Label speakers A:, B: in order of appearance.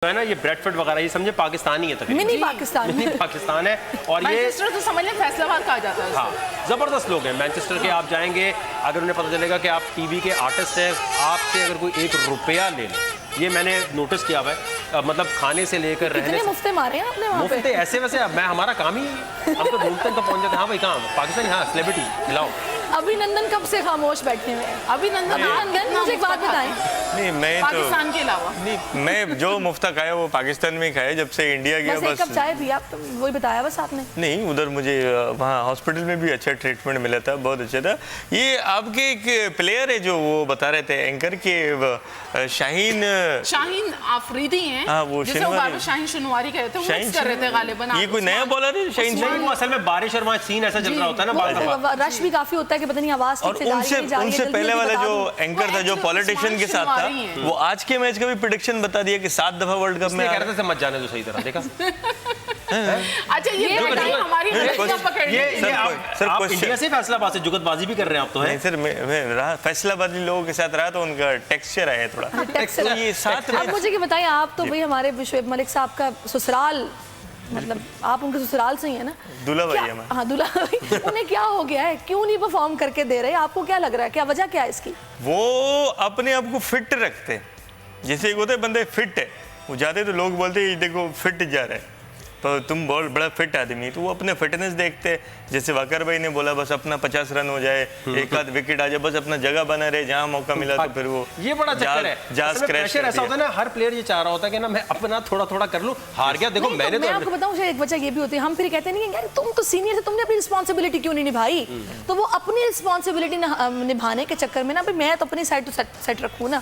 A: है ना, ये ब्रेडफोर्ड वगैरह ये समझे पाकिस्तानी है तकरीबन।
B: मिनी पाकिस्तान
A: मिनी पाकिस्तान है। और ये
C: मैनचेस्टर तो समझ लें फैसलाबाद कहा जाता है।
A: हाँ, ज़बरदस्त लोग हैं मैनचेस्टर के। आप जाएंगे, अगर उन्हें पता चलेगा कि आप टीवी के आर्टिस्ट हैं, आपसे अगर कोई 1 रुपया ले ले, ये मैंने नोटिस किया हुआ है, मतलब खाने से लेकर रहने
B: कितने मुफ्ते मारे हैं आपने वहाँ पे?
A: मुफ्ते ऐसे वैसे मैं हमारा काम ही है, हम तो ढूंढते हैं तो पहुंच जाते हैं। हाँ भाई कहाँ पाकिस्तानी, हाँ सेलिब्रिटी खिलाओ।
B: अभिनंदन कब से खामोश बैठे हुए हैं?
C: अभिनंदन
B: मुझे एक बात बताएं।
D: नहीं मैं तो
C: पाकिस्तान के अलावा
D: नहीं, मैं जो मुफ्ता खाया वो पाकिस्तान में ही खाया जब से इंडिया गया।
B: बस एक कप चाय पिया, तो वही बताया बस आपने।
D: नहीं, उधर मुझे वहाँ हॉस्पिटल में भी अच्छा ट्रीटमेंट मिला था, बहुत अच्छा था। ये आपके एक प्लेयर है जो वो बता रहे थे एंकर के शाहीन
C: आफरीदी हैं।
D: हाँ, वो
C: जिसे वो बार-बार शाहीन शनवारी कहते थे, वो मिक्स कर रहे थे गालिबन।
D: ये कोई नया बॉलर है शाहीन?
A: वो असल में बारिश और वहाँ सीन ऐसा चल रहा होता है ना, बार बार
B: रश भी काफी होता है कि पता नहीं आवाज
D: और उनसे पहले वाला जो एंकर था जो पॉलिटिशियन के साथ था, वो आज के मैच का भी प्रेडिक्शन बता दिया कि 7 दफा वर्ल्ड कप में
A: कह रहे थे मत जाने दो सही तरह। देखा
C: अच्छा, ये बताइए हमारी पकड़
A: ये आप इंडिया से फैसलाबाद से जुगतबाजी भी कर रहे हैं आप तो? है
D: सर, मैं फैसलाबादी लोगों के साथ रहा तो उनका टेक्सचर आया थोड़ा। तो ये 7
B: आप मुझे बताइए, आप तो भाई हमारे शोएब मलिक साहब का ससुराल, मतलब आप उनके ससुराल से ही है ना?
D: दूल्हा भाई है।
B: हाँ, दूल्हा भाई। उन्हें क्या हो गया है, क्यों नहीं परफॉर्म करके दे रहे? आपको क्या लग रहा है, क्या वजह क्या है इसकी?
D: वो अपने आप को फिट रखते हैं। जैसे एक होते बंदे फिट है, वो जाते तो लोग बोलते हैं देखो फिट जा रहा है, तो तुम बहुत बड़ा फिट आदमी, तो वो अपने फिटनेस देखते हैं। जैसे वाकर भाई ने बोला बस अपना 50 रन हो जाए, एक आध विकेट आ जाए, बस अपना जगह बना रहे, जहाँ मौका मिला तो फिर वो
A: ये बड़ा चक्कर है।
D: जास क्रैश
A: प्रेशर ऐसा होता है ना, हर प्लेयर ये चाह रहा होता है कि ना मैं अपना थोड़ा थोड़ा कर लूं, हार गया देखो मैंने
B: मैं आपको बताऊं, एक वजह ये भी होती है, हम फिर कहते नहीं यार तुम तो सीनियर थे, तुमने अपनी रिस्पॉन्सिबिलिटी क्यों नहीं निभाई? तो वो अपनी रिस्पॉन्सिबिलिटी निभाने के चक्कर में ना, मैं तो अपनी साइड तो सेट रखूँ ना।